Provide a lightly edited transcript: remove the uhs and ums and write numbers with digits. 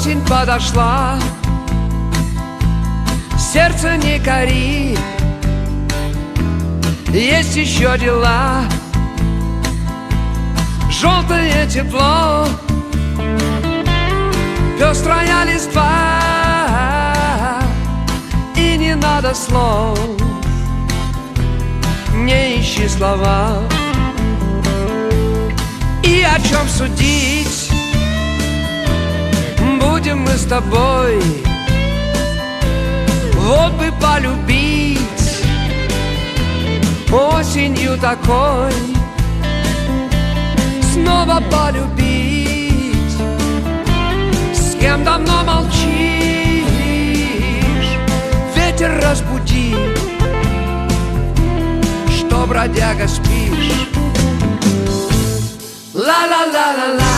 Осень подошла, сердце не кори, есть еще дела. Желтое тепло, пестрая листва, и не надо слов, не ищи слова. И о чем судить будем мы с тобой? Вот бы полюбить осенью такой, снова полюбить, с кем давно молчишь, ветер разбуди, что, бродяга, спишь. Ла-ла-ла-ла-ла.